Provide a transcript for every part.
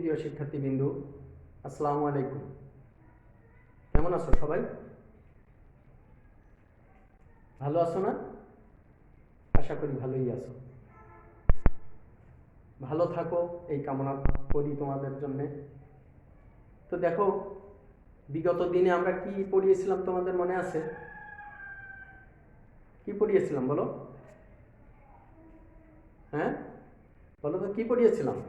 প্রিয় শিক্ষার্থীবৃন্দু, আসসালামু আলাইকুম। কেমন আছো সবাই? ভালো আছো না? আশা করি ভালোই আছো। ভালো থাকো এই কামনা করি তোমাদের জন্য। তো দেখো, বিগত দিনে আমরা কি পড়িয়েছিলাম তোমাদের মনে আছে? কি পড়িয়েছিলাম বলো? হ্যাঁ বলো তো, কি পড়িয়েছিলাম?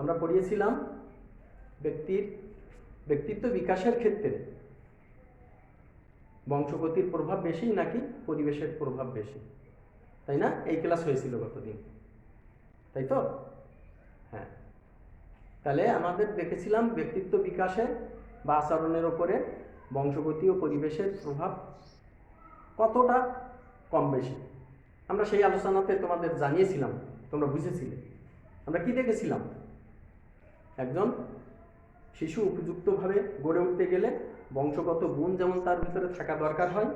আমরা পড়িয়েছিলাম ব্যক্তিত্ব বিকাশের ক্ষেত্রে বংশগতির প্রভাব বেশি নাকি পরিবেশের প্রভাব বেশি, তাই না? এই ক্লাস হয়েছিল গতদিন, তাই তো? হ্যাঁ, তাহলে আমাদের দেখেছিলাম ব্যক্তিত্ব বিকাশে বা আচরণের ওপরে বংশগতি ও পরিবেশের প্রভাব কতটা কম বেশি। আমরা সেই আলোচনাতে তোমাদের জানিয়েছিলাম, তোমরা বুঝেছিলে। আমরা কি দেখেছিলাম? একজন শিশু উপযুক্তভাবে গড়ে উঠতে গেলে বংশগত গুণ যেমন তার ভিতরে থাকা দরকার হয়,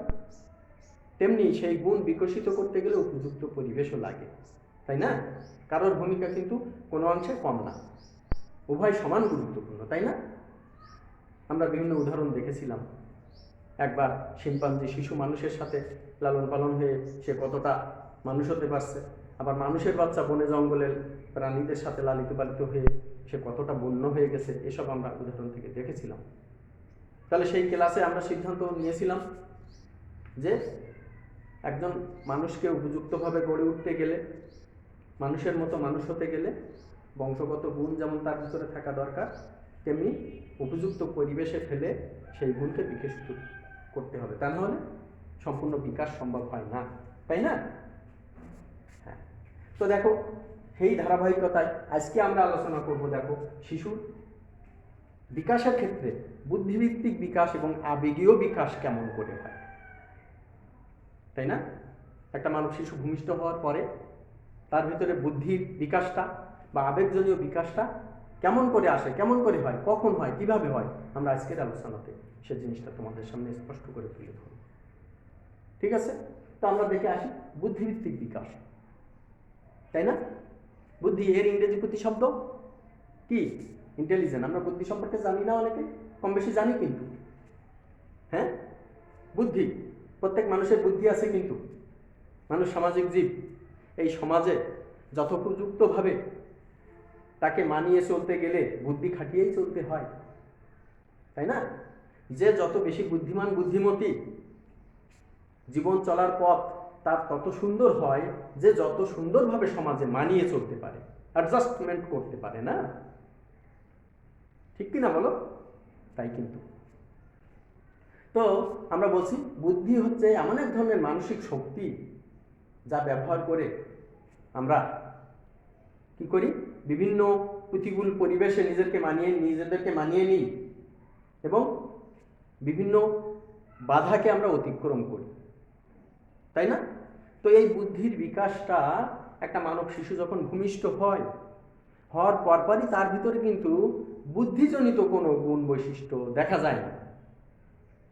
তেমনি সেই গুণ বিকশিত করতে গেলে উপযুক্ত পরিবেশও লাগে, তাই না? কারোর ভূমিকা কিন্তু কোনো অংশে কম না, উভয় সমান গুরুত্বপূর্ণ, তাই না? আমরা বিভিন্ন উদাহরণ দেখেছিলাম। একবার শিম্পাঞ্জি শিশু মানুষের সাথে লালন পালন হয়ে সে কতটা মানুষ হতে পারছে, আবার মানুষের বাচ্চা বনে জঙ্গলের প্রাণীদের সাথে লালিত পালিত হয়ে সে কতটা বন্য হয়ে গেছে, এসব আমরা উদাহরণ থেকে দেখেছিলাম। তাহলে সেই ক্লাসে আমরা সিদ্ধান্ত নিয়েছিলাম যে একজন মানুষকে উপযুক্তভাবে গড়ে উঠতে গেলে, মানুষের মতো মানুষ হতে গেলে বংশগত গুণ যেমন তার ভিতরে থাকা দরকার, তেমনি উপযুক্ত পরিবেশে ফেলে সেই গুণকে বিকশিত করতে হবে, তা নাহলে সম্পূর্ণ বিকাশ সম্ভব হয় না, তাই না? হ্যাঁ, তো দেখো, সেই ধারাবাহিকতায় আজকে আমরা আলোচনা করব, দেখো, শিশুর বিকাশের ক্ষেত্রে বুদ্ধিভিত্তিক বিকাশ এবং আবেগীয় বিকাশ কেমন করে হয়, তাই না? একটা মানব শিশু ভূমিষ্ঠ হওয়ার পরে তার ভিতরে বুদ্ধির বিকাশটা বা আবেগজনীয় বিকাশটা কেমন করে আসে, কেমন করে হয়, কখন হয়, কিভাবে হয়, আমরা আজকের আলোচনাতে সে জিনিসটা তোমাদের সামনে স্পষ্ট করে তুলে ধরব। ঠিক আছে? তো আমরা দেখে আসি বুদ্ধিভিত্তিক বিকাশ, তাই না? বুদ্ধি এর ইংরেজি প্রতিশব্দ কি? ইন্টেলিজেন্ট। আমরা বুদ্ধি সম্পর্কে জানি না, অনেকে কম বেশি জানি, কিন্তু হ্যাঁ, বুদ্ধি, প্রত্যেক মানুষের বুদ্ধি আছে, কিন্তু মানুষ সামাজিক জীব। এই সমাজে যথোপযুক্তভাবে তাকে মানিয়ে চলতে গেলে বুদ্ধি খাটিয়েই চলতে হয়, তাই না? যে যত বেশি বুদ্ধিমান বুদ্ধিমতী, জীবন চলার পথ তার তত সুন্দর হয়, যে যত সুন্দরভাবে সমাজে মানিয়ে চলতে পারে, অ্যাডজাস্টমেন্ট করতে পারে, না? ঠিক কিনা বলো? তাই কিন্তু। তো আমরা বলছি বুদ্ধি হচ্ছে এমন এক ধরনের মানসিক শক্তি যা ব্যবহার করে আমরা কি করি? বিভিন্ন প্রতিকূল পরিবেশে নিজেদেরকে মানিয়ে নিই এবং বিভিন্ন বাধাকে আমরা অতিক্রম করি, তাই না? তো এই বুদ্ধির বিকাশটা একটা মানব শিশু যখন ভূমিষ্ঠ হওয়ার পরপরই তার ভিতরে কিন্তু বুদ্ধিজনিত কোনো গুণ বৈশিষ্ট্য দেখা যায় না।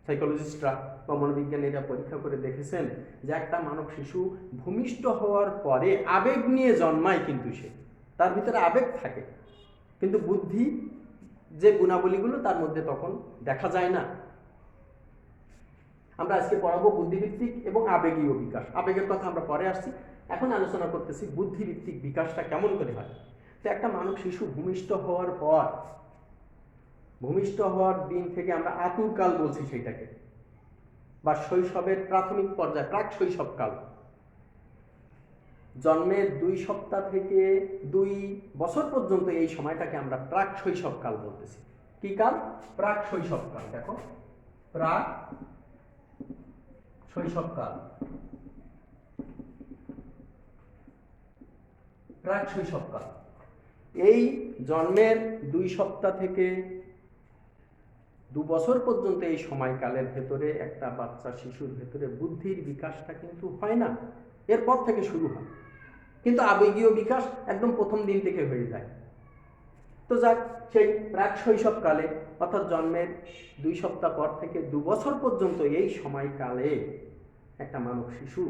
সাইকোলজিস্টরা বা মনোবিজ্ঞানীরা পরীক্ষা করে দেখেছেন যে একটা মানব শিশু ভূমিষ্ঠ হওয়ার পরে আবেগ নিয়ে জন্মায়, কিন্তু সে তার ভিতরে আবেগ থাকে, কিন্তু বুদ্ধি যে গুণাবলীগুলো তার মধ্যে তখন দেখা যায় না। আমরা আজকে পড়াবো বুদ্ধিভিত্তিক এবং আবেগীয় বিকাশ। আবেগের কথা আমরা পরে আসছি, এখন আলোচনা করতেছি বুদ্ধিভিত্তিক বিকাশটা কেমন করে হয়। তো একটা মানব শিশু ভূমিষ্ঠ হওয়ার দিন থেকে আমরা আতুরকাল বলছি সেইটাকে, বা শৈশবের প্রাথমিক পর্যায়, প্রাক শৈশবকাল, জন্মের 2 সপ্তাহ থেকে 2 বছর পর্যন্ত এই সময়টাকে আমরা প্রাক শৈশবকাল বলতেছি। কি কাল? প্রাক শৈশবকাল। দেখো, প্রাক শৈশবকাল, প্রাক শৈশবকাল। এই জন্মের 2 সপ্তাহ থেকে 2 বছর পর্যন্ত এই সময়কালের ভেতরে একটা বাচ্চা শিশুর ভেতরে বুদ্ধির বিকাশটা কিন্তু হয় না, এরপর থেকে শুরু হয়, কিন্তু আবেগীয় বিকাশ একদম প্রথম দিন থেকে হয়ে যায়। তো যাক, সেই প্রাক শৈশবকালে অর্থাৎ জন্মের 2 সপ্তাহ পর থেকে 2 বছর পর্যন্ত এই সময়কালে একটা মানব শিশু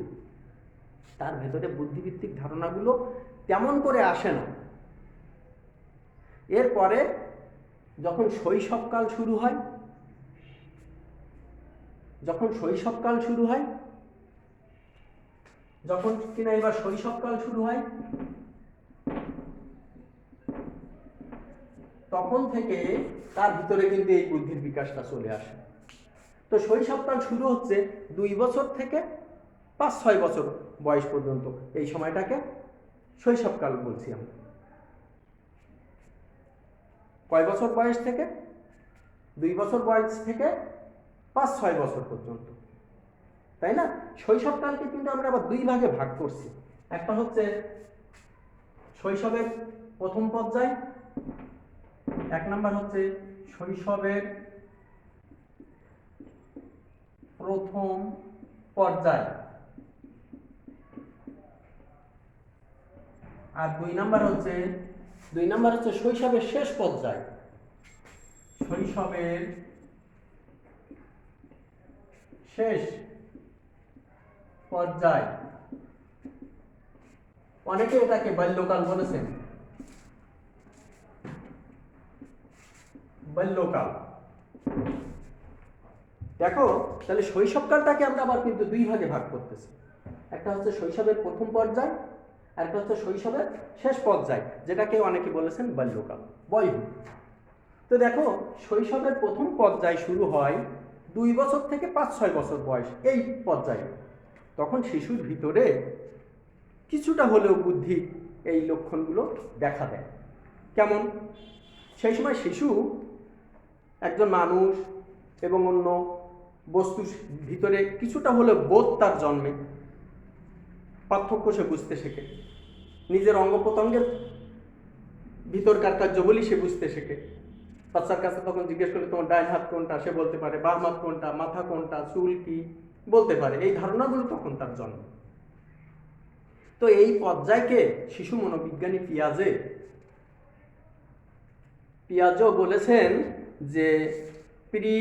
তার ভেতরে বুদ্ধিভিত্তিক ধারণাগুলো তেমন করে আসে না। এরপরে যখন শৈশবকাল শুরু হয়, যখন কিনা এবার শৈশবকাল শুরু হয়, তখন থেকে তার ভিতরে কিন্তু এই বুদ্ধির বিকাশটা চলে আসে। তো শৈশবকাল শুরু হচ্ছে 2 বছর থেকে 5-6 বছর বয়স পর্যন্ত, এই সময়টাকে শৈশবকাল বলছি আমরা। কয় বছর বয়স থেকে? 2 বছর বয়স থেকে 5-6 বছর পর্যন্ত, তাই না? শৈশবকালকে কিন্তু আমরা আবার 2 ভাগে ভাগ করছি। একটা হচ্ছে শৈশবের প্রথম পর্যায়, 1 নাম্বার হচ্ছে শৈশবের প্রথম পর্যায়, আর 2 নাম্বার হচ্ছে শৈশবের শেষ পর্যায়। শৈশবের শেষ পর্যায়, অনেকে এটাকে বাল্যকাল বলেছেন। বাল্যকাল। দেখো তাহলে শৈশবকালটাকে আমরা আবার কিন্তু 2 ভাগে ভাগ করতেছি। একটা হচ্ছে শৈশবের প্রথম পর্যায়, আর একটা হচ্ছে শৈশবের শেষ পর্যায়, যেটাকে অনেকে বলেছেন বাল্যকাল, বয়হুড। তো দেখো শৈশবের প্রথম পর্যায় শুরু হয় 2 বছর থেকে 5-6 বছর বয়স, এই পর্যায়ে। তখন শিশুর ভিতরে কিছুটা হলেও বুদ্ধি এই লক্ষণগুলো দেখা দেয়। কেমন? সেই সময় শিশু একজন মানুষ এবং অন্য বস্তুর ভিতরে কিছুটা হলেও বোধ তার জন্মে, পার্থক্য সে বুঝতে শেখে, নিজের অঙ্গ প্রত্যঙ্গের ভিতরকার কার্যবলী সে বুঝতে শেখে। বাচ্চার কাছে তখন জিজ্ঞেস করলে তোমার ডান হাত কোনটা, সে বলতে পারে, বাম হাত কোনটা, মাথা কোনটা, চুল কি বলতে পারে। এই ধারণাগুলো তখন তার জন্ম। তো এই পর্যায়কে শিশু মনোবিজ্ঞানী পিয়াজো বলেছেন যে pre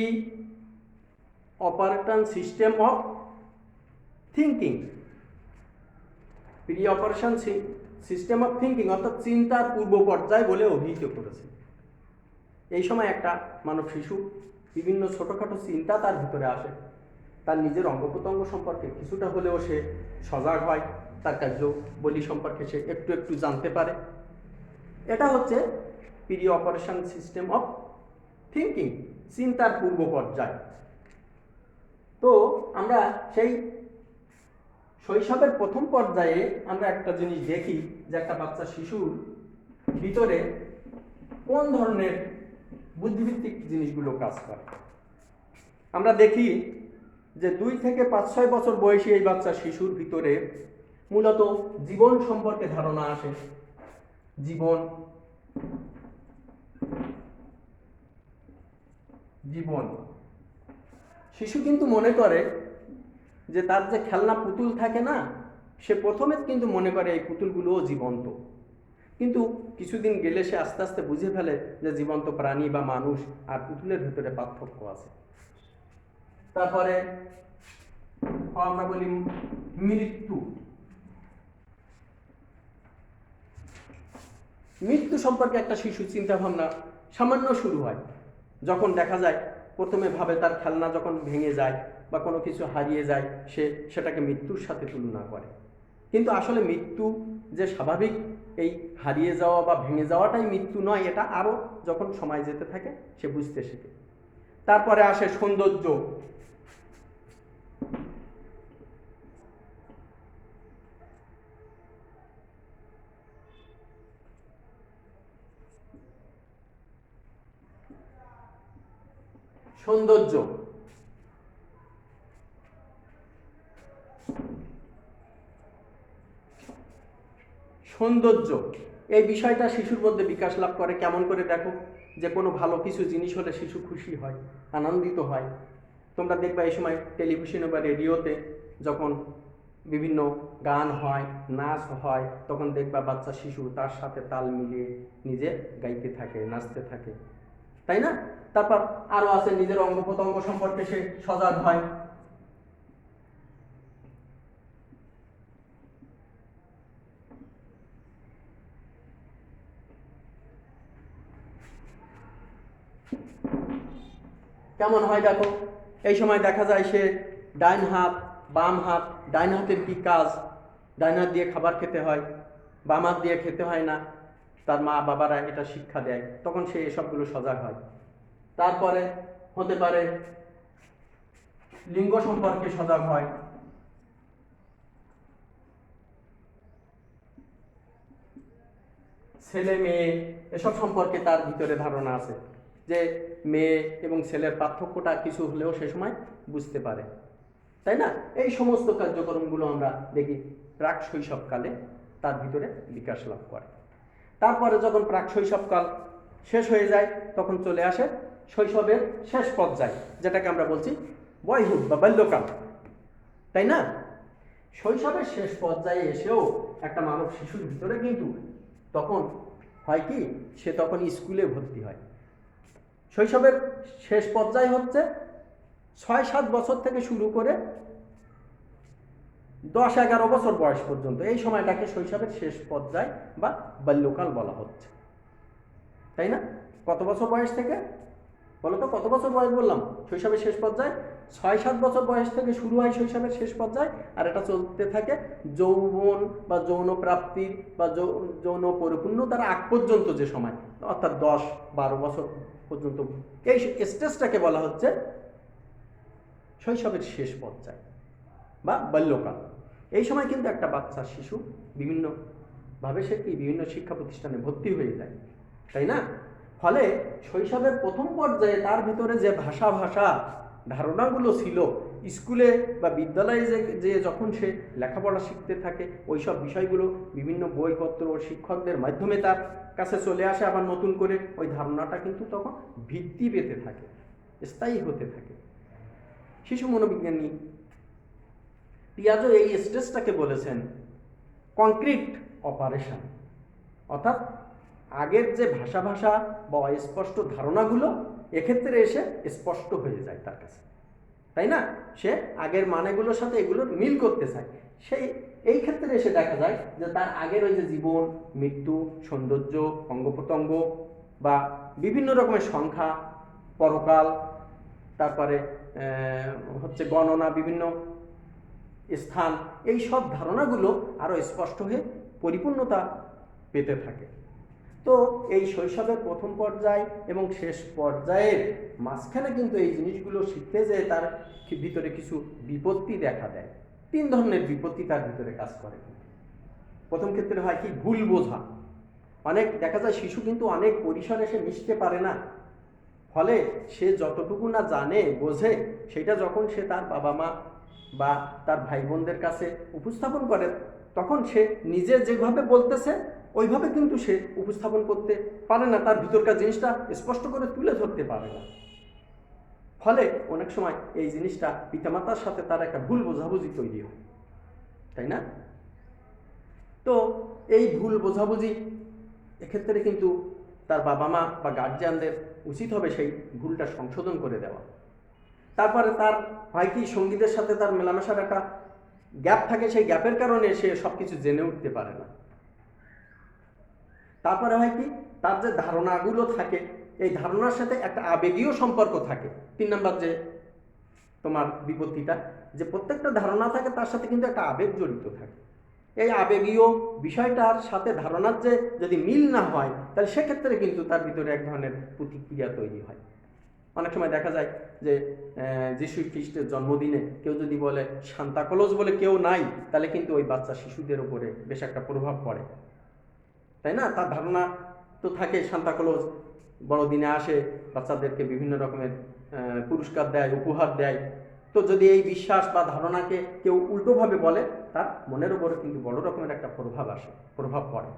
operation system of thinking. Pre operation system of thinking অর্থাৎ চিন্তার পূর্ব পর্যায় বলে অভিহিত করেছে। এই সময় একটা মানব শিশু বিভিন্ন ছোটোখাটো চিন্তা তার ভিতরে আসে, তার নিজের অঙ্গ প্রত্যঙ্গ সম্পর্কে কিছুটা হলেও সে সজাগ হয়, তার কার্যবলী সম্পর্কে সে একটু একটু জানতে পারে। এটা হচ্ছে pre operation system of thinking, চিন্তার পূর্ব পর্যায়। তো আমরা সেই শৈশবের প্রথম পর্যায়ে আমরা একটা জিনিস দেখি যে একটা বাচ্চা শিশুর ভিতরে কোন ধরনের বুদ্ধিভিত্তিক জিনিসগুলো কাজ করে। আমরা দেখি যে 2 থেকে 5-6 বছর বয়সী এই বাচ্চা শিশুর ভিতরে মূলত জীবন সম্পর্কে ধারণা আসে। জীবন শিশু কিন্তু মনে করে যে তার যে খেলনা পুতুল থাকে না, সে প্রথমে কিন্তু মনে করে এই পুতুলগুলোও জীবন্ত, কিন্তু কিছুদিন গেলে সে আস্তে আস্তে বুঝে ফেলে যে জীবন্ত প্রাণী বা মানুষ আর পুতুলের ভিতরে পার্থক্য আছে। তারপরে আমরা বলি মৃত্যু সম্পর্কে একটা শিশু চিন্তা ভাবনা সামান্য শুরু হয়, যখন দেখা যায় প্রথমে ভাবে তার খেলনা যখন ভেঙে যায় বা কোনো কিছু হারিয়ে যায়, সে সেটাকে মৃত্যুর সাথে তুলনা করে। কিন্তু আসলে মৃত্যু যে স্বাভাবিক, এই হারিয়ে যাওয়া বা ভেঙে যাওয়াটাই মৃত্যু নয়, এটা আরও যখন সময় যেতে থাকে সে বুঝতে শেখে। তারপরে আসে সৌন্দর্য। সৌন্দর্য এই বিষয়টা শিশুর মধ্যে বিকাশ লাভ করে। কেমন করে? দেখো যে কোনো ভালো কিছু জিনিস হলে শিশু খুশি হয়, আনন্দিত হয়। তোমরা দেখবা এই সময় টেলিভিশনে বা রেডিওতে যখন বিভিন্ন গান হয়, নাচ হয়, তখন দেখবা বাচ্চা শিশু তার সাথে তাল মিলিয়ে নিজে গাইতে থাকে, নাচতে থাকে, তাই না? তারপর আরও আছে নিজের অঙ্গ প্রত্যঙ্গ সম্পর্কে সে সজাগ হয়। কেমন হয় দেখো, এই সময় দেখা যায় সে ডাইন হাত বাম হাত, ডাইন হাতের কি কাজ, ডাইন হাত দিয়ে খাবার খেতে হয়, বাম হাত দিয়ে খেতে হয় না, তার মা বাবারা এটা শিক্ষা দেয়, তখন সে এসবগুলো সজাগ হয়। তারপরে হতে পারে লিঙ্গ সম্পর্কে সজাগ হয়, ছেলে মেয়ে এসব সম্পর্কে তার ভিতরে ধারণা আছে, যে মেয়ে এবং ছেলের পার্থক্যটা কিছু হলেও সে সময় বুঝতে পারে, তাই না? এই সমস্ত কার্যক্রমগুলো আমরা দেখি প্রাক শৈশবকালে তার ভিতরে বিকাশ লাভ করে। তারপরে যখন প্রাক শৈশবকাল শেষ হয়ে যায়, তখন চলে আসে শৈশবের শেষ পর্যায়, যেটাকে আমরা বলছি বয়হুড বা বাল্যকাল, তাই না? শৈশবের শেষ পর্যায়ে এসেও একটা মানব শিশুর ভিতরে কিন্তু তখন হয় কি, সে তখন স্কুলে ভর্তি হয়। শৈশবের শেষ পর্যায়ে হচ্ছে 6-7 বছর থেকে শুরু করে 10-11 বছর বয়স পর্যন্ত, এই সময়টাকে শৈশবের শেষ পর্যায় বা বাল্যকাল বলা হচ্ছে, তাই না? কত বছর বয়স থেকে বলো তো, কত বছর বয়স বললাম? শৈশবের শেষ পর্যায়ে 6-7 বছর বয়স থেকে শুরু হয় শৈশবের শেষ পর্যায়, আর এটা চলতে থাকে যৌবন বা যৌন প্রাপ্তির বা যৌন পরিপূর্ণতার আগ পর্যন্ত যে সময়, অর্থাৎ 10-12 বছর পর্যন্ত, এই স্টেজটাকে বলা হচ্ছে শৈশবের শেষ পর্যায় বা বাল্যকাল। এই সময় কিন্তু একটা বাচ্চা শিশু বিভিন্নভাবে সে কি বিভিন্ন শিক্ষা প্রতিষ্ঠানে ভর্তি হয়ে যায়, তাই না? ফলে শৈশবের প্রথম পর্যায়ে তার ভিতরে যে ভাষা ধারণাগুলো ছিল, স্কুলে বা বিদ্যালয়ে যে যখন সে লেখাপড়া শিখতে থাকে, ওই সব বিষয়গুলো বিভিন্ন বইপত্র ও শিক্ষকদের মাধ্যমে তার কাছে চলে আসে, আবার নতুন করে ওই ধারণাটা কিন্তু তখন ভিত্তি পেতে থাকে, স্থায়ী হতে থাকে। শিশু মনোবিজ্ঞানী পিয়াজো এই স্টেজটাকে বলেছেন কংক্রিট অপারেশন, অর্থাৎ আগের যে ভাষা বা অস্পষ্ট ধারণাগুলো এক্ষেত্রে এসে স্পষ্ট হয়ে যায় তার কাছে, তাই না? সে আগের মানেগুলোর সাথে এগুলোর মিল করতে চায়। এই ক্ষেত্রে এসে দেখা যায় যে তার আগের ওই যে জীবন, মৃত্যু, সৌন্দর্য, অঙ্গ প্রত্যঙ্গ বা বিভিন্ন রকমের সংখ্যা, পরকাল, তারপরে হচ্ছে গণনা, বিভিন্ন স্থান, এই সব ধারণাগুলো আরও স্পষ্ট হয়ে পরিপূর্ণতা পেতে থাকে। তো এই শৈশবের প্রথম পর্যায় এবং শেষ পর্যায়ের মাঝখানে কিন্তু এই জিনিসগুলো শিখতে যেয়ে তার ভিতরে কিছু বিপত্তি দেখা দেয়। 3 ধরনের বিপত্তি তার ভিতরে কাজ করে। প্রথম ক্ষেত্রে হয় কি, ভুল বোঝা। অনেক দেখা যায় শিশু কিন্তু অনেক পরিসরে সে মিশতে পারে না, ফলে সে যতটুকু না জানে বোঝে, সেটা যখন সে তার বাবা মা বা তার ভাই বোনদের কাছে উপস্থাপন করে, তখন সে নিজে যেভাবে বলতেছে ওইভাবে কিন্তু সে উপস্থাপন করতে পারে না, তার ভিতরকার জিনিসটা স্পষ্ট করে তুলে ধরতে পারে না। ফলে অনেক সময় এই জিনিসটা পিতামাতার সাথে তার একটা ভুল বোঝাবুঝি তৈরি হয়, তাই না? তো এই ভুল বোঝাবুঝি এক্ষেত্রে কিন্তু তার বাবা মা বা গার্জিয়ানদের উচিত হবে সেই ভুলটা সংশোধন করে দেওয়া। তারপরে তার হয় কি, সঙ্গীদের সাথে তার মেলামেশার একটা গ্যাপ থাকে, সেই গ্যাপের কারণে সে সব কিছু জেনে উঠতে পারে না। তারপরে হয় কি, তার যে ধারণাগুলো থাকে, এই ধারণার সাথে একটা আবেগীয় সম্পর্ক থাকে। 3 নম্বর যে তোমার বিপত্তিটা, যে প্রত্যেকটা ধারণা থাকে তার সাথে কিন্তু একটা আবেগ জড়িত থাকে। এই আবেগীয় বিষয়টার সাথে ধারণার যে যদি মিল না হয়, তাহলে সেক্ষেত্রে কিন্তু তার ভিতরে এক ধরনের প্রতিক্রিয়া তৈরি হয়। অনেক সময় দেখা যায় যে যিশু খ্রিস্টের জন্মদিনে কেউ যদি বলে সান্তা ক্লজ বলে কেউ নাই, তাহলে কিন্তু ওই বাচ্চা শিশুদের উপরে বেশ একটা প্রভাব পড়ে, তাই না? তার ধারণা তো থাকে সান্তা ক্লজ বড়দিনে আসে, বাচ্চাদেরকে বিভিন্ন রকমের পুরস্কার দেয়, উপহার দেয়। তো যদি এই বিশ্বাস বা ধারণাকে কেউ উল্টোভাবে বলে, তার মনের উপরে কিন্তু বড় রকমের একটা প্রভাব পড়ে,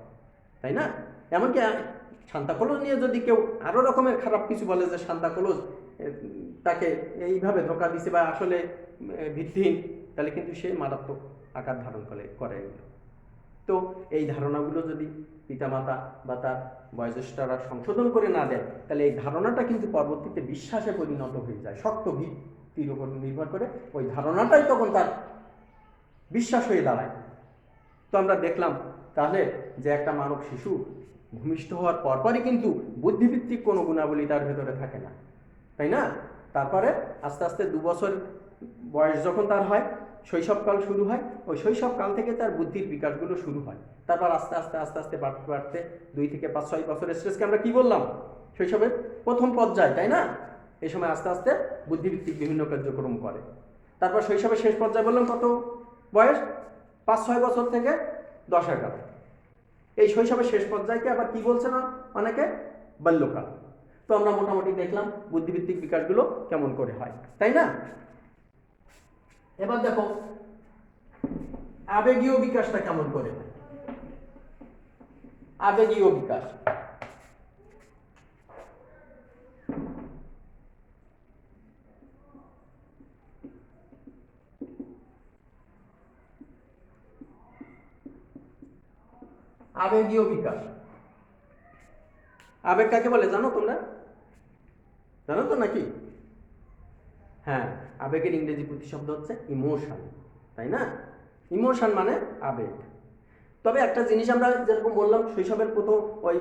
তাই না? এমনকি সান্তা ক্লজ নিয়ে যদি কেউ আরও রকমের খারাপ কিছু বলে, যে সান্তা ক্লজ তাকে এইভাবে ধোঁকা দিছে বা আসলে ভিত্তিহীন, তাহলে কিন্তু সে মারাত্মক আকার ধারণ করে এগুলো। তো এই ধারণাগুলো যদি পিতামাতা বা তার বয়োজ্যেষ্ঠরা সংশোধন করে না দেয়, তাহলে এই ধারণাটা কিন্তু পরবর্তীতে বিশ্বাসে পরিণত হয়ে যায়। শক্ত ভিত্তির উপর নির্ভর করে ওই ধারণাটাই তখন তার বিশ্বাস হয়ে দাঁড়ায়। তো আমরা দেখলাম তাহলে যে একটা মানব শিশু ভূমিষ্ঠ হওয়ার পরপরই কিন্তু বুদ্ধিভিত্তিক কোনো গুণাবলী তার ভেতরে থাকে না, তাই না? তারপরে আস্তে আস্তে 2 বছর বয়স যখন তার হয়, শৈশবকাল শুরু হয়, ওই শৈশবকাল থেকে তার বুদ্ধির বিকাশগুলো শুরু হয়। তারপর আস্তে আস্তে আস্তে আস্তে বাড়তে বাড়তে 2 থেকে 5-6 বছরের স্টেজকে আমরা কি বললাম? শৈশবের প্রথম পর্যায়, তাই না? এই সময় আস্তে আস্তে বুদ্ধিভিত্তিক বিভিন্ন কার্যক্রম করে। তারপর শৈশবের শেষ পর্যায়ে বললাম কত বয়স? 5-6 বছর থেকে 10-11। এই শৈশবের শেষ পর্যায়কে আবার কি বলছে না অনেকে? বাল্যকাল। তো আমরা মোটামুটি দেখলাম বুদ্ধিভিত্তিক বিকাশগুলো কেমন করে হয়, তাই না? এবার দেখো আবেগীয় বিকাশটা কেমন করে হয়। আবেগীয় বিকাশ, আবেগীয় বিকাশ, আবেগ কাকে বলে জানো তোমরা? জানো তো নাকি? হ্যাঁ, আবেগের ইংরেজি প্রতিশব্দ হচ্ছে ইমোশন, তাই না? ইমোশন মানে আবেগ। তবে একটা জিনিস আমরা যেরকম বললাম, শৈশবের প্রথম ওই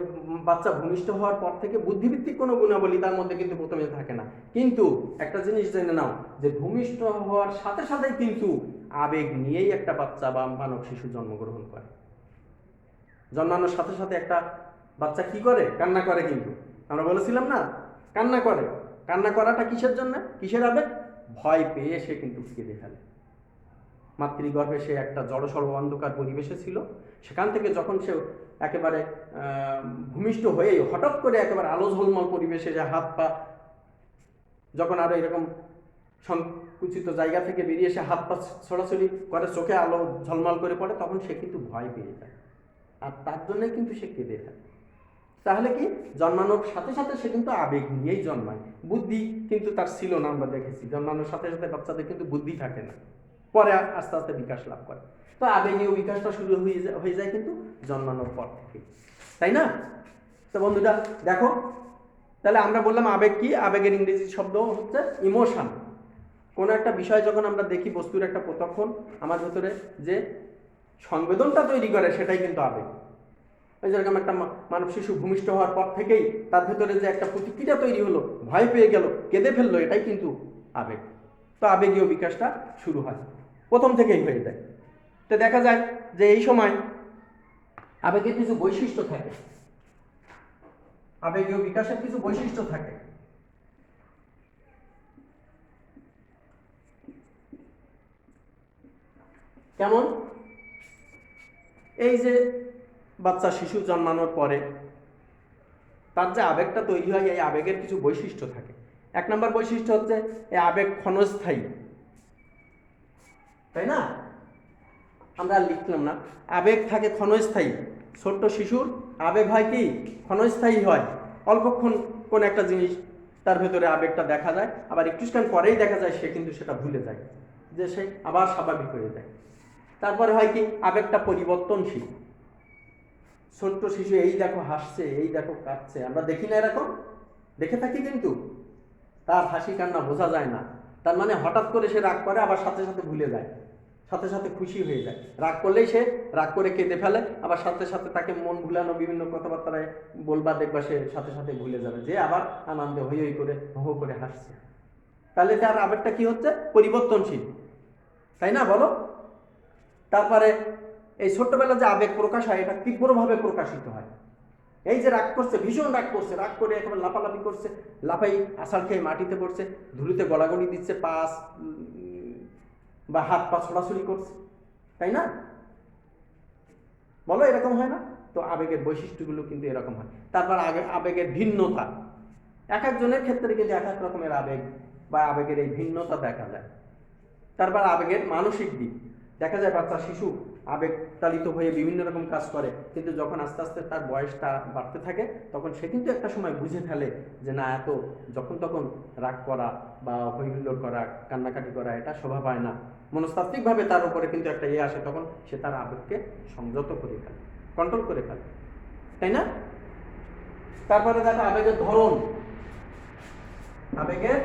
বাচ্চা ভূমিষ্ঠ হওয়ার পর থেকে বুদ্ধিভিত্তিক কোনো গুণাবলী তার মধ্যে কিন্তু প্রথমে থাকে না। কিন্তু একটা জিনিস জেনে নাও যে ভূমিষ্ঠ হওয়ার সাথে সাথেই কিন্তু আবেগ নিয়েই একটা বাচ্চা বা মানব শিশু জন্মগ্রহণ করে। জন্মানোর সাথে সাথে একটা বাচ্চা কি করে? কান্না করে। কিন্তু আমরা বলেছিলাম না, কান্না করে। কান্না করাটা কিসের জন্য? কিসের আবেগ? ভয় পেয়ে সে কিন্তু কেঁদে ফেলে। মাতৃগর্ভে সে একটা জড়সড় অন্ধকার পরিবেশে ছিল, সেখান থেকে যখন সে একেবারে ভূমিষ্ঠ হয়ে হঠাৎ করে একেবারে আলো ঝলমল পরিবেশে যে হাত পা যখন আরো এরকম সংকুচিত জায়গা থেকে বেরিয়ে এসে হাত পা ছড়াছড়ি করে, চোখে আলো ঝলমল করে পড়ে, তখন সে কিন্তু ভয় পেয়ে যায়, আর তার জন্যই কিন্তু সে কেঁদে ফেলে। তাহলে কি জন্মানোর সাথে সাথে সে কিন্তু আবেগ নিয়েই জন্মায়। বুদ্ধি কিন্তু তার ছিল না, আমরা দেখেছি জন্মানোর সাথে সাথে বাচ্চাদের কিন্তু বুদ্ধি থাকে না, পরে আস্তে আস্তে বিকাশ লাভ করে। তো আবেগীয় বিকাশটা শুরু হয়ে যায় কিন্তু জন্মানোর পর থেকে, তাই না? তো বন্ধুরা দেখো, তাহলে আমরা বললাম আবেগ কি? আবেগের ইংরেজি শব্দ হচ্ছে ইমোশন। কোনো একটা বিষয় যখন আমরা দেখি, বস্তুর একটা প্রত্যক্ষণ আমার ভেতরে যে সংবেদনটা তৈরি করে, সেটাই কিন্তু আবেগ। ওই যেরকম একটা মানব শিশু ভূমিষ্ঠ হওয়ার পর থেকেই তার ভেতরে যে একটা প্রতিক্রিয়া তৈরি হলো, ভয় পেয়ে গেল, কেঁদে ফেললো, এটাই কিন্তু আবেগ। তো আবেগীয় বিকাশটা শুরু হয়, প্রথম থেকেই হয়ে যায়। তো দেখা যায় যে এই সময় আবেগের কিছু বৈশিষ্ট্য থাকে, আবেগীয় বিকাশের কিছু বৈশিষ্ট্য থাকে। কেমন? এই যে বাচ্চা শিশু জন্মানোর পরে তার যে আবেগটা তৈরি হয়, এই আবেগের কিছু বৈশিষ্ট্য থাকে। 1 নম্বর বৈশিষ্ট্য হচ্ছে এই আবেগ ক্ষণস্থায়ী, তাই না? আমরা লিখলাম না, আবেগ থাকে ক্ষণস্থায়ী। ছোট্ট শিশুর আবেগ হয় কি? ক্ষণস্থায়ী হয়। অল্পক্ষণ কোন একটা জিনিস তার ভেতরে আবেগটা দেখা যায়, আবার একটুখান পরেই দেখা যায় সে কিন্তু সেটা ভুলে যায়, যে সে আবার স্বাভাবিক হয়ে যায়। তারপরে হয় কি? আবেগটা পরিবর্তনশীল। ছোট্ট শিশু এই দেখো হাসছে, এই দেখো কাঁদছে, আমরা দেখি না এরকম? দেখে থাকি কিন্তু তার হাসি কান্না বোঝা যায় না। তার মানে হঠাৎ করে সে রাগ করে, আবার সাথে সাথে ভুলে যায়, সাথে সাথে খুশি হয়ে যায়। রাগ করলেই সে রাগ করে কেঁদে ফেলে, আবার সাথে সাথে তাকে মন ভুলানো বিভিন্ন কথাবার্তায় বলবা, দেখবা সে সাথে সাথে ভুলে যাবে, যে আবার আনন্দে হই হই করে হো করে হাসছে। তাহলে তার আবেগটা কি হচ্ছে? পরিবর্তনশীল, তাই না? বলো। তারপরে এই ছোট্টবেলা যে আবেগ প্রকাশ হয়, এটা তীব্রভাবে প্রকাশিত হয়। এই যে রাগ করছে, ভীষণ রাগ করছে, রাগ করে একেবারে লাফালাফি করছে, লাফাই আছাড় খেয়ে মাটিতে পড়ছে, ধুলিতে গড়াগড়ি দিচ্ছে, পা বা হাত পা ছোড়াছুড়ি করছে, তাই না? বলো, এরকম হয় না? তো আবেগের বৈশিষ্ট্যগুলো কিন্তু এরকম হয়। তারপর আবেগের ভিন্নতা, এক একজনের ক্ষেত্রে কিন্তু এক এক রকমের আবেগ বা আবেগের এই ভিন্নতা দেখা যায়। তারপর আবেগের মানসিক দিক, দেখা যায় বাচ্চা শিশু আবেগ তাড়িত হয়ে বিভিন্ন রকম কাজ করে, কিন্তু যখন আস্তে আস্তে তার বয়সটা বাড়তে থাকে, তখন সে কিন্তু একটা সময় বুঝে ফেলে যে না, এত যখন তখন রাগ করা বা হৈহুল্লোড় করা, কান্নাকাটি করা, এটা শোভা পায় না। মনস্তাত্ত্বিকভাবে তার উপরে কিন্তু একটা আসে, তখন সে তার আবেগকে সংযত করে ফেলে, কন্ট্রোল করে ফেলে, তাই না? তারপরে দেখো আবেগের ধরন, আবেগের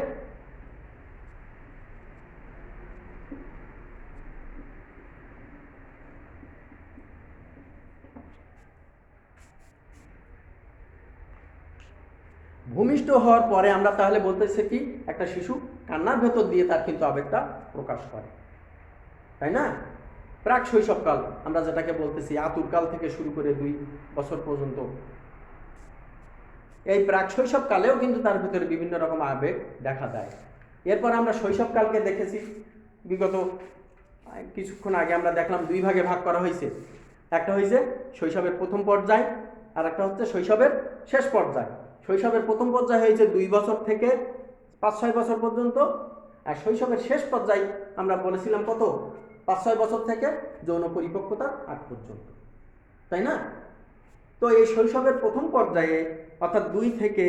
ভূমিষ্ঠ হওয়ার পরে আমরা তাহলে বলতেছি কি একটা শিশু কান্নার ভেতর দিয়ে তার কিন্তু আবেগটা প্রকাশ করে, তাই না? প্রাক শৈশবকাল আমরা যেটাকে বলতেছি, আতুরকাল থেকে শুরু করে 2 বছর পর্যন্ত, এই প্রাক শৈশবকালেও কিন্তু তার ভিতরে বিভিন্ন রকম আবেগ দেখা দেয়। এরপর আমরা শৈশবকালকে দেখেছি, বিগত কিছুক্ষণ আগে আমরা দেখলাম 2 ভাগে ভাগ করা হয়েছে। একটা হয়েছে শৈশবের প্রথম পর্যায়, আর একটা হচ্ছে শৈশবের শেষ পর্যায়। শৈশবের প্রথম পর্যায় হয়েছে 2 বছর থেকে 5-6 বছর পর্যন্ত, আর শৈশবের শেষ পর্যায় আমরা বলেছিলাম কত, 5-6 বছর থেকে যৌন পরিপক্কতার আগ পর্যন্ত, তাই না? তো এই শৈশবের প্রথম পর্যায়ে অর্থাৎ 2 থেকে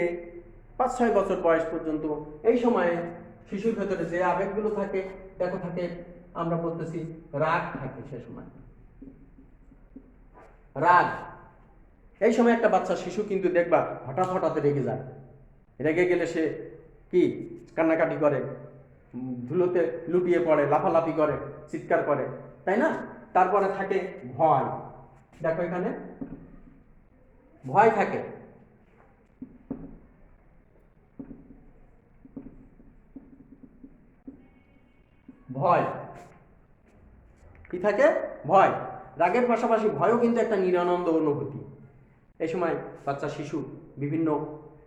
5-6 বছর বয়স পর্যন্ত, এই সময়ে শিশুর ভেতরে যে আবেগগুলো থাকে, দেখো থাকে, আমরা বলতেছি রাগ থাকে। সে সময় রাগ, এই সময় একটা বাচ্চা শিশু কিন্তু দেখবা হঠাৎ হঠাৎ রেগে যায়। রেগে গেলে সে কি কান্নাকাটি করে, ধুলোতে লুটিয়ে পড়ে, লাফালাফি করে, চিৎকার করে, তাই না? তারপরে থাকে ভয়, দেখো এখানে ভয় থাকে। ভয় কি থাকে? ভয়। রাগের পাশাপাশি ভয়ও কিন্তু একটা নিরানন্দ অনুভূতি। এই সময় বাচ্চা শিশু বিভিন্ন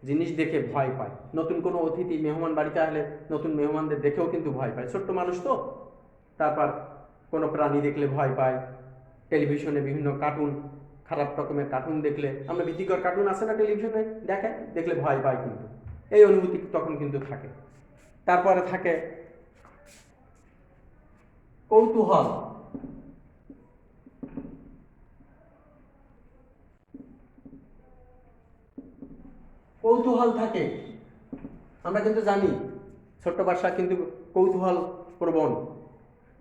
জিনিস দেখে ভয় পায়। নতুন কোনো অতিথি মেহমান বাড়িতে আসলে নতুন মেহমানদের দেখেও কিন্তু ভয় পায়, ছোট্ট মানুষ তো। তারপর কোনো প্রাণী দেখলে ভয় পায়, টেলিভিশনে বিভিন্ন কার্টুন, খারাপ রকমের কার্টুন দেখলে, আমরা ভীতিকর কার্টুন আছে না টেলিভিশনে দেখলে ভয় পায়, কিন্তু এই অনুভূতি তখন কিন্তু থাকে। তারপরে থাকে কৌতূহল। কৌতূহল থাকে, আমরা কিন্তু জানি ছোট্ট বাচ্চা কিন্তু কৌতূহল প্রবণ।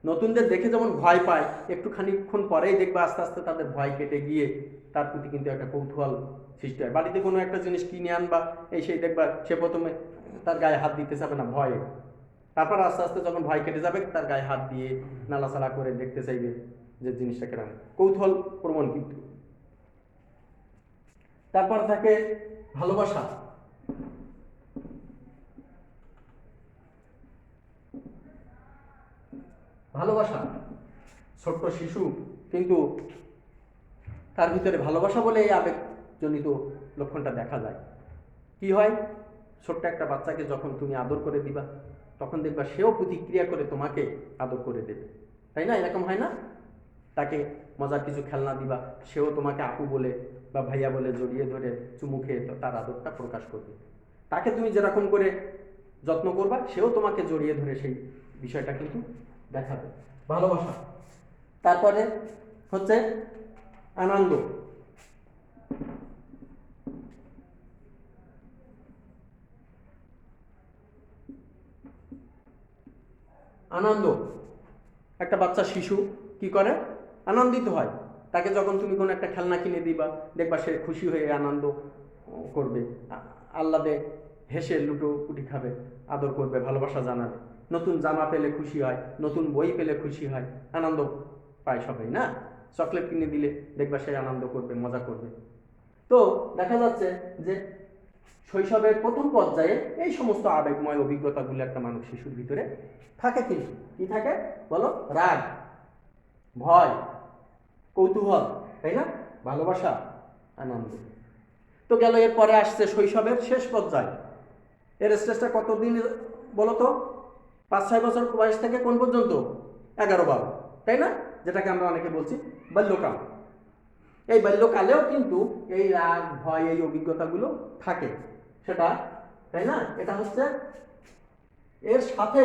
নতুনদের দেখে যেমন ভয় পায়, একটু খানিকক্ষণ পরেই দেখবে আস্তে আস্তে তাদের ভয় কেটে গিয়ে তার প্রতি কিন্তু একটা কৌতূহল সৃষ্টি হয়। বাড়িতে কোনো একটা জিনিস কিনে আনবা, এই সেই দেখবা সে প্রথমে তার গায়ে হাত দিতে চাবে না ভয়ে, তারপর আস্তে আস্তে যখন ভয় কেটে যাবে তার গায়ে হাত দিয়ে নাড়াচাড়া করে দেখতে চাইবে যে জিনিসটা কেমন। কৌতূহল প্রবণ কিন্তু। তারপর থাকে ভালোবাসা। ভালোবাসা, ছোট্ট শিশু কিন্তু তার ভিতরে ভালোবাসা বলে এই আবেগজনিত লক্ষণটা দেখা যায়। কি হয়, ছোট্ট একটা বাচ্চাকে যখন তুমি আদর করে দিবা, তখন দেখবা সেও প্রতিক্রিয়া করে তোমাকে আদর করে দেবে, তাই না? এরকম হয় না? তাকে মজার কিছু খেলনা দিবা, সেও তোমাকে আপু বলে বা ভাইয়া বলে জড়িয়ে ধরে চুমু খেয়ে তার আদরটা প্রকাশ করবে। তাকে তুমি যেরকম করে যত্ন করবা, সেও তোমাকে জড়িয়ে ধরে সেই বিষয়টা কিন্তু দেখাবে, ভালোবাসা। তারপরে হচ্ছে আনন্দ। আনন্দ, একটা বাচ্চা শিশু কি করে? আনন্দিত হয়। তাকে যখন তুমি কোনো একটা খেলনা কিনে দিবা, দেখবা সে খুশি হয়ে আনন্দ করবে, আহ্লাদে হেসে লুটোপুটি খাবে, আদর করবে, ভালোবাসা জানাবে। নতুন জামা পেলে খুশি হয়, নতুন বই পেলে খুশি হয়, আনন্দ পায় সবাই না? চকলেট কিনে দিলে দেখবা সে আনন্দ করবে, মজা করবে। তো দেখা যাচ্ছে যে শৈশবের প্রথম পর্যায়ে এই সমস্ত আবেগময় অভিজ্ঞতাগুলো একটা মানুষ শিশুর ভিতরে থাকে। কিন্তু কি থাকে বলো? রাগ, ভয়, কৌতূহল, তাই না? ভালোবাসা, আনন্দ। তো গেল, এরপরে আসছে শৈশবের শেষ পর্যায়। এর স্টেজটা কতদিন বলো তো? 5-6 বছর বয়স থেকে কোন পর্যন্ত? 11-12, তাই না? যেটাকে আমরা অনেকে বলছি বাল্যকাল। এই বাল্যকালেও কিন্তু এই রাগ, ভয়, এই অভিজ্ঞতাগুলো থাকে, সেটা, তাই না? এটা হচ্ছে এর সাথে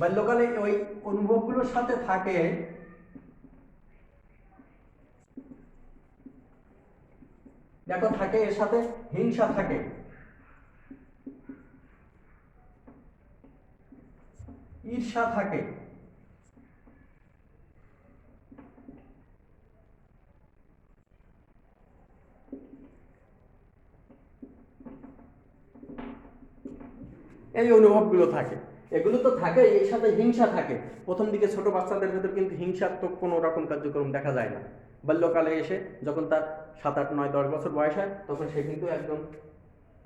বাল্যকালে ওই অনুভবগুলোর সাথে থাকে দেখো থাকে এর সাথে হিংসা থাকে, ঈর্ষা থাকে, এই অনুভবগুলো থাকে। এগুলো তো থাকে, এর সাথে হিংসা থাকে। প্রথম দিকে ছোট বাচ্চাদের ভেতর কিন্তু হিংসাত্মক কোনো রকম কার্যক্রম দেখা যায় না। বাল্যকালে এসে যখন তার 7, 8, 9, 10 বছর বয়স হয়, তখন সে কিন্তু একজন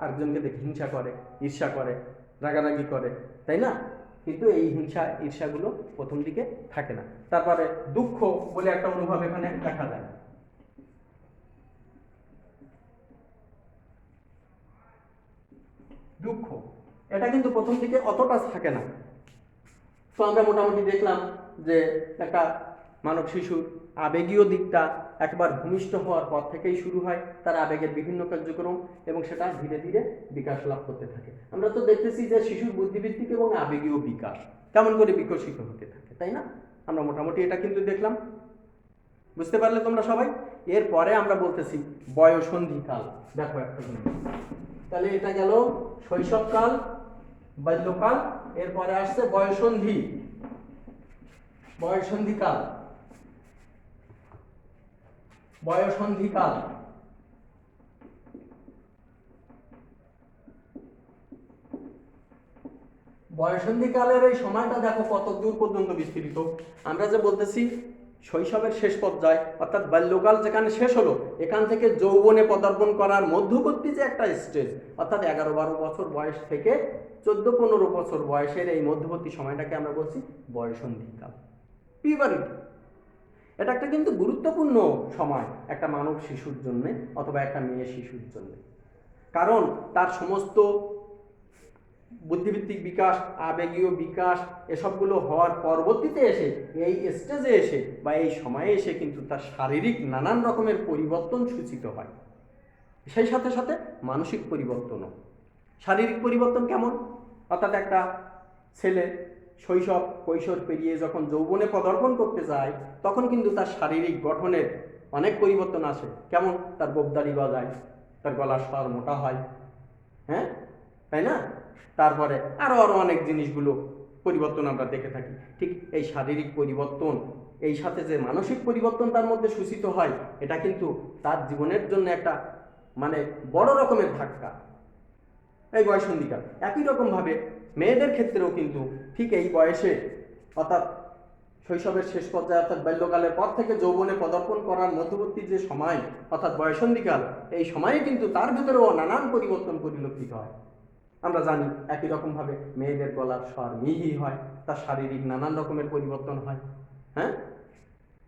আরেকজনকে দেখে হিংসা করে, ঈর্ষা করে, রাগারাগি করে, তাই না? কিন্তু এই হিংসা ঈর্ষাগুলো প্রথম দিকে থাকে না। তারপরে দুঃখ বলে একটা অনুভব এখানে দেখা যায়। দুঃখ এটা কিন্তু প্রথম দিকে অতটা থাকে না। তো আমরা মোটামুটি দেখলাম যে একটা মানব শিশুর আবেগীয় দিকটা একবার ভূমিষ্ঠ হওয়ার পর থেকেই শুরু হয়, তার আবেগের বিভিন্ন কার্যক্রম, এবং সেটা ধীরে ধীরে বিকাশ লাভ করতে থাকে। আমরা তো দেখতেছি যে শিশুর বুদ্ধিভিত্তিক এবং আবেগীয় বিকাশ কেমন করে বিকশিত হতে থাকে, তাই না? আমরা মোটামুটি এটা কিন্তু দেখলাম, বুঝতে পারলে তোমরা সবাই? এরপরে আমরা বলতেছি বয়ঃসন্ধিকাল। দেখো একটা জিনিস, তাহলে এটা গেল শৈশবকাল, বাল্যকাল, এরপরে আসছে বয়ঃসন্ধি, বয়ঃসন্ধিকাল, বয়ঃসন্ধিকাল। বয়ঃসন্ধিকালের এই সময়টা দেখো কত দূর পর্যন্ত বিস্তৃত। আমরা যে বলতেছি শৈশবের শেষ পর্যায়ে অর্থাৎ বাল্যকাল যেখানে শেষ হলো, এখান থেকে যৌবনে পদার্পণ করার মধ্যবর্তী যে একটা স্টেজ, অর্থাৎ 11-12 বছর বয়স থেকে 14-15 বছর বয়সের এই মধ্যবর্তী সময়টাকে আমরা বলছি বয়ঃসন্ধিকাল, পিউবারিটি। এটা একটা কিন্তু গুরুত্বপূর্ণ সময় একটা মানব শিশুর জন্য অথবা একটা মেয়ে শিশুর জন্য, কারণ তার সমস্ত বুদ্ধিভিত্তিক বিকাশ, আবেগীয় বিকাশ, এসবগুলো হওয়ার পরবর্তীতে এসে এই স্টেজে এসে বা এই সময়ে এসে কিন্তু তার শারীরিক নানান রকমের পরিবর্তন সূচিত হয়, সেই সাথে সাথে মানসিক পরিবর্তনও। শারীরিক পরিবর্তন কেমন? অর্থাৎ একটা ছেলে শৈশব কৈশোর পেরিয়ে যখন যৌবনে পদার্পণ করতে যায়, তখন কিন্তু তার শারীরিক গঠনের অনেক পরিবর্তন আসে। কেমন? তার গোঁফদাড়ি গজায়, তার গলার স্বর মোটা হয়, হ্যাঁ, তাই না? তারপরে আরো অনেক জিনিসগুলো পরিবর্তন আমরা দেখে থাকি। ঠিক এই শারীরিক পরিবর্তন, এই সাথে যে মানসিক পরিবর্তন তার মধ্যে সূচিত হয়, এটা কিন্তু তার জীবনের জন্য একটা মানে বড় রকমের ধাক্কা, এই বয়ঃসন্ধিকাল। একই রকম ভাবে মেয়েদের ক্ষেত্রেও কিন্তু ঠিক এই বয়সে, অর্থাৎ শৈশবের শেষ পর্যায়ে অর্থাৎ বাল্যকালের পর থেকে যৌবনে পদার্পণ করার মধ্যবর্তী যে সময় অর্থাৎ বয়ঃসন্ধিকাল, এই সময়ে কিন্তু তার ভিতরেও নানান পরিবর্তন পরিলক্ষিত হয়। আমরা জানি একই রকমভাবে মেয়েদের গলার স্বর মিহি হয়, তার শারীরিক নানান রকমের পরিবর্তন হয়, হ্যাঁ,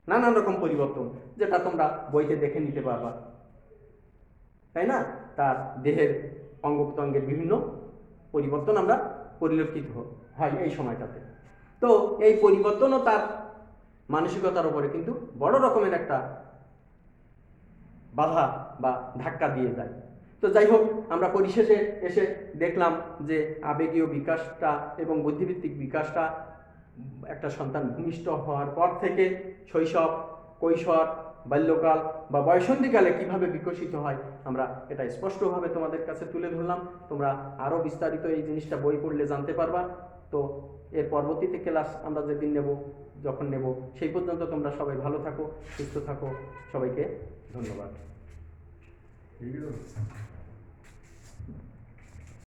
নানান রকম পরিবর্তন, যেটা তোমরা বইতে দেখে নিতে পারবা, তাই না? তার দেহের অঙ্গ প্রত্যঙ্গের বিভিন্ন পরিবর্তন আমরা পরিলক্ষিত হয় এই সময়টাতে। তো এই পরিবর্তনও তার মানসিকতার উপরে কিন্তু বড় রকমের একটা বাধা বা ধাক্কা দিয়ে যায়। তো যাই হোক, আমরা পরিশেষে এসে দেখলাম যে আবেগীয় বিকাশটা এবং বুদ্ধিভিত্তিক বিকাশটা একটা সন্তান ভূমিষ্ঠ হওয়ার পর থেকে শৈশব, কৈশোর, বাল্যকাল বা বয়ঃসন্ধিকালে কিভাবে বিকশিত হয়, আমরা এটা স্পষ্টভাবে তোমাদের কাছে তুলে ধরলাম। তোমরা আরও বিস্তারিত এই জিনিসটা বই পড়লে জানতে পারবা। তো এর পরবর্তীতে ক্লাস আমরা যেদিন যখন নেব, সেই পর্যন্ত তোমরা সবাই ভালো থাকো, সুস্থ থাকো। সবাইকে ধন্যবাদ।